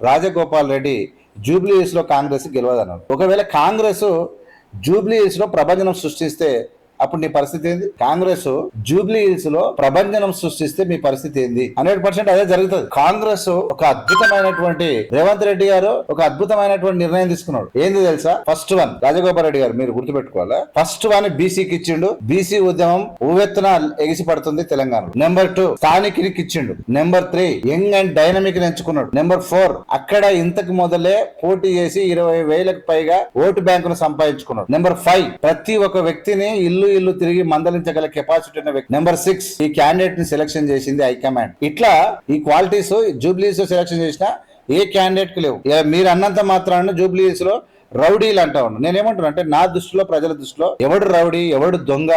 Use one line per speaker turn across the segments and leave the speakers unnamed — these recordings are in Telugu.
రాజగోపాల్ రెడ్డి జూబ్లీ హిల్స్ లో కాంగ్రెస్ గెలవదన్నాడు. ఒకవేళ కాంగ్రెస్ జూబ్లీ హిల్స్ లో ప్రభంజనం సృష్టిస్తే అప్పుడు నీ పరిస్థితి ఏంది? కాంగ్రెస్ జూబ్లీ హిల్స్ లో ప్రభంజనం సృష్టిస్తే మీ పరిస్థితి ఏంది? 100% అదే జరుగుతుంది. కాంగ్రెస్ ఒక అద్భుతమైనటువంటి రేవంత్ రెడ్డి గారు ఒక అద్భుతమైనటువంటి నిర్ణయం తీసుకున్నాడు. ఏంది తెలుసా? ఫస్ట్ వన్ రాజగోపాల్ రెడ్డి గారు మీరు గుర్తుపెట్టుకోవాలా. ఫస్ట్ వన్ బీసీకి ఇచ్చిండు. బీసీ ఉద్యమం ఉవ్వెత్తున ఎగిసి పడుతుంది తెలంగాణలో. నెంబర్ 2 స్థానికుడికి ఇచ్చిండు. నెంబర్ 3 యంగ్ అండ్ డైనమిక్ ఎంచుకున్నాడు. నెంబర్ 4 అక్కడ ఇంతకు మొదలే పోటీ చేసి 20,000కు పైగా ఓటు బ్యాంకును సంపాదించుకున్నాడు. నెంబర్ 5 ప్రతి ఒక్క వ్యక్తిని ఇల్లు తిరిగి మందలించగల కెపాసిటీ ఉన్న వ్యక్తి. నెంబర్ 6 ఈ క్యాండిడేట్ ని సెలెక్షన్ చేసింది హైకమాండ్. ఇట్లా ఈ క్వాలిటీస్ జూబ్లీస్ సెలెక్షన్ చేసిన ఏ క్యాండిడేట్ కి లేవు. మీరు అన్నంత మాత్రాన జూబ్లీస్ లో రౌడీలు అంటా ఉన్నాను. నేనేమంటున్నా అంటే నా దృష్టిలో ప్రజల దృష్టిలో ఎవడు రౌడీ, ఎవడు దొంగ,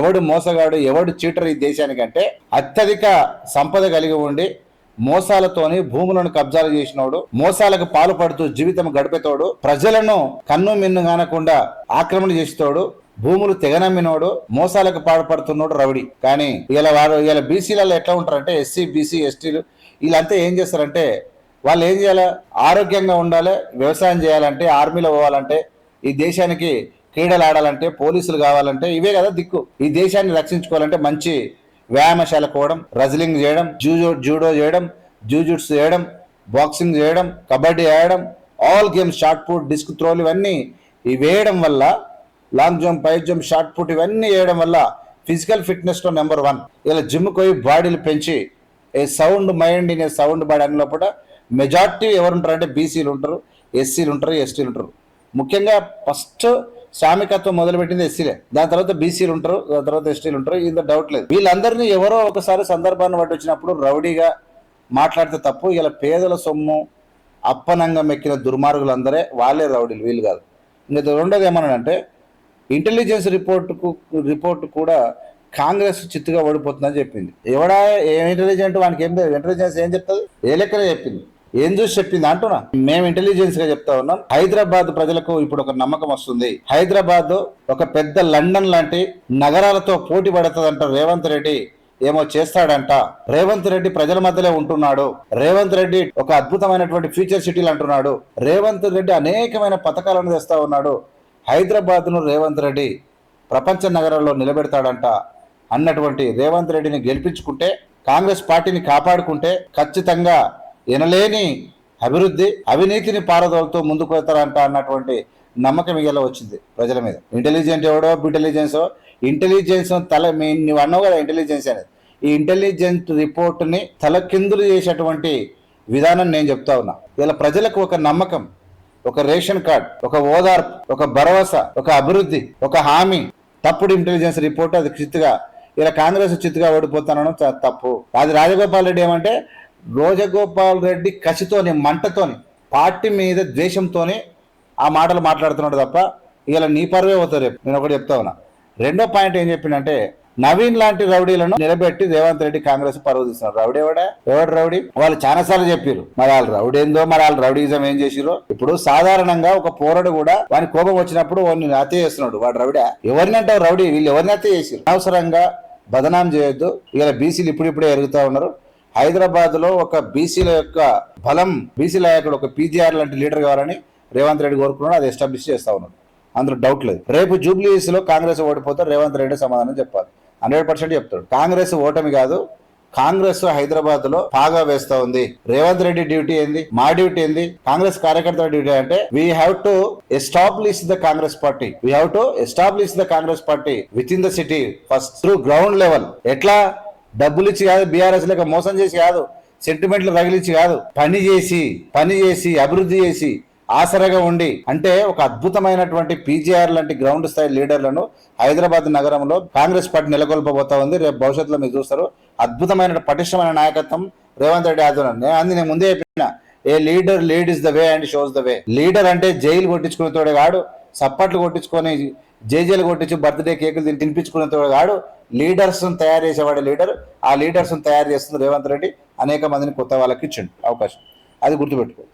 ఎవడు మోసగాడు, ఎవడు చీటర్ ఈ దేశానికంటే అత్యధిక సంపద కలిగి ఉండి మోసాలతోని భూములను కబ్జాలు చేసినోడు, మోసాలకు పాల్పడుతూ జీవితం గడిపేతోడు, ప్రజలను కన్ను మిన్ను కానకుండా ఆక్రమణ చేసేతోడు, భూములు తెగనమ్మినోడు, మోసాలకు పాల్పడుతున్నాడు రౌడీ. కానీ ఇలా బీసీలలో ఎట్లా ఉంటారంటే ఎస్సీ బీసీ ఎస్టీలు వీళ్ళంతా ఏం చేస్తారంటే వాళ్ళు ఏం చేయాలి? ఆరోగ్యంగా ఉండాలి, వ్యవసాయం చేయాలంటే, ఆర్మీలో పోవాలంటే, ఈ దేశానికి క్రీడలు ఆడాలంటే, పోలీసులు కావాలంటే ఇవే కదా దిక్కు. ఈ దేశాన్ని రక్షించుకోవాలంటే మంచి వ్యాయామశాల పోవడం, రెజ్లింగ్ చేయడం, జూడో చేయడం, జూజుట్స్ చేయడం, బాక్సింగ్ చేయడం, కబడ్డీ ఆడడం, all games, shot put, disc త్రోలు ఇవన్నీ వేయడం వల్ల, long jump, high jump, shot put ఇవన్నీ వేయడం వల్ల ఫిజికల్ ఫిట్నెస్ లో నెంబర్ 1. ఇలా జిమ్ పోయి బాడీలు పెంచి a sound mind in a sound body అని లోపల మెజార్టీ ఎవరు ఉంటారంటే బీసీలు ఉంటారు, ఎస్సీలు ఉంటారు, ఎస్టీలు ఉంటారు. ముఖ్యంగా ఫస్ట్ శ్రామికత్వం మొదలుపెట్టింది ఎస్సీలే, దాని తర్వాత బీసీలు ఉంటారు, దాని తర్వాత ఎస్టీలు ఉంటారు. ఇంత డౌట్ లేదు. వీళ్ళందరినీ ఎవరో ఒకసారి సందర్భాన్ని బట్టి వచ్చినప్పుడు రౌడీగా మాట్లాడితే తప్పు. ఇలా పేదల సొమ్ము అప్పనంగం ఎక్కిన దుర్మార్గులందరే వాళ్ళే రౌడీలు, వీళ్ళు కాదు. ఇంకా రెండోది ఏమన్నాడంటే ఇంటెలిజెన్స్ రిపోర్ట్ కూడా కాంగ్రెస్ చిత్తుగా ఓడిపోతుందని చెప్పింది. ఎవడా ఇంటెలిజెంట్ వానికి ఏం లేదు. ఇంటెలిజెన్స్ ఏం చెప్తుంది? ఏ లెక్కనే చెప్పింది, ఏం చూసి చెప్పింది అంటున్నా. మేము ఇంటెలిజెన్స్ గా చెప్తా ఉన్నాం. హైదరాబాద్ ప్రజలకు ఇప్పుడు ఒక నమ్మకం వస్తుంది. హైదరాబాద్ ఒక పెద్ద లండన్ లాంటి నగరాలతో పోటీ పడుతుందంట. రేవంత్ రెడ్డి ఏమో చేస్తాడంట. రేవంత్ రెడ్డి ప్రజల మధ్యలో ఉంటున్నాడు. రేవంత్ రెడ్డి ఒక అద్భుతమైనటువంటి ఫ్యూచర్ సిటీలు అంటున్నాడు. రేవంత్ రెడ్డి అనేకమైన పథకాలను తెస్తా ఉన్నాడు. హైదరాబాద్ ను రేవంత్ రెడ్డి ప్రపంచ నగరాల్లో నిలబెడతాడంట అన్నటువంటి రేవంత్ రెడ్డిని గెలిపించుకుంటే, కాంగ్రెస్ పార్టీని కాపాడుకుంటే ఖచ్చితంగా ఎనలేని అభివృద్ధి, అవినీతిని పారదోలుతూ ముందుకు వెళ్తారంట అన్నటువంటి నమ్మకం ఇలా వచ్చింది ప్రజల మీద. ఇంటెలిజెంట్ ఎవడో ఇంటెలిజెన్స్ నువ్వు అన్నావు కదా ఇంటెలిజెన్స్ అనేది. ఈ ఇంటెలిజెంట్ రిపోర్ట్ని తలకిందులు చేసేటువంటి విధానం నేను చెప్తా ఉన్నా. ఇలా ప్రజలకు ఒక నమ్మకం, ఒక రేషన్ కార్డ్, ఒక ఓదార్పు, ఒక భరోసా, ఒక అభివృద్ధి, ఒక హామీ. తప్పుడు ఇంటెలిజెన్స్ రిపోర్ట్ అది చిత్తుగా ఇలా కాంగ్రెస్ చిత్తుగా ఓడిపోతానడం తప్పు. అది రాజగోపాల్ రెడ్డి ఏమంటే రాజగోపాల్ రెడ్డి కసితోని, మంటతోని, పార్టీ మీద ద్వేషంతోని ఆ మాటలు మాట్లాడుతున్నాడు తప్ప ఇలా నీ పరువే అవుతారు రేపు. నేను ఒకటి చెప్తా ఉన్నా. రెండో పాయింట్ ఏం చెప్పిందంటే నవీన్ లాంటి రౌడీలను నిలబెట్టి రేవంత్ రెడ్డి కాంగ్రెస్ పరువు తీస్తున్నారు. రౌడీ ఎవడు రౌడీ? వాళ్ళు చాలా సార్లు చెప్పారు. మరి వాళ్ళు రౌడీ ఏందో, మరి వాళ్ళు రౌడీజం ఏం చేసిరో. ఇప్పుడు సాధారణంగా ఒక పోరడు కూడా వాని కోపం వచ్చినప్పుడు వాడిని హత్య చేస్తున్నాడు. వాడు రౌడీ? ఎవరిని అంటావు రౌడీ? వీళ్ళు ఎవరిని హత్య చేసిరు? అనవసరంగా బదనాం చేయొద్దు. ఇలా బీసీలు ఇప్పుడిప్పుడే ఎరుగుతా ఉన్నారు. హైదరాబాద్ లో ఒక బీసీల యొక్క బలం, బీసీ నాయకుడు ఒక పీజీఆర్ లాంటి లీడర్ కావాలని రేవంత్ రెడ్డి కోరుకున్నాడు. అది ఎస్టాబ్లిష్ చేస్తా ఉన్నాడు. అందులో డౌట్ లేదు. రేపు జూబ్లీస్ లో కాంగ్రెస్ ఓడిపోతే రేవంత్ రెడ్డి సమాధానం చెప్పాలి. 100% చెప్తాడు. కాంగ్రెస్ ఓటమి కాదు, కాంగ్రెస్ హైదరాబాద్ లో బాగా వేస్తా ఉంది. రేవంత్ రెడ్డి డ్యూటీ ఏంది, మా డ్యూటీ ఏంది, కాంగ్రెస్ కార్యకర్తల డ్యూటీ అంటే we have to establish the Congress party. We have to establish the Congress party with in the city first through ground level. ఎట్లా? డబ్బులు ఇచ్చి కాదు, బీఆర్ఎస్ లేక మోసం చేసి కాదు, సెంటిమెంట్లు రగిలించి కాదు, పని చేసి అభివృద్ధి చేసి ఆసరగా ఉండి, అంటే ఒక అద్భుతమైనటువంటి పీజీఆర్ లాంటి గ్రౌండ్ స్థాయి లీడర్లను హైదరాబాద్ నగరంలో కాంగ్రెస్ పార్టీ నెలకొల్పబోతా ఉంది. రేపు భవిష్యత్తులో మీరు చూస్తారు. అద్భుతమైన పటిష్టమైన నాయకత్వం రేవంత్ రెడ్డి ఆధ్వర్యంలో. నేను ముందే చెప్పిన, a leader lead is the way and shows the way. Leader అంటే జైలు కొట్టించుకునేతోడే కాడు, సప్పట్లు కొట్టించుకొని జేజేలు కొట్టించి బర్త్డే కేకులు తినిపించుకునేతోడే కాడు. లీడర్స్ తయారు చేసేవాడే లీడర్. ఆ లీడర్స్ తయారు చేస్తుంది రేవంత్ రెడ్డి. అనేక మందిని కొత్త వాళ్ళకి ఇచ్చిండు అవకాశం. అది గుర్తుపెట్టుకో.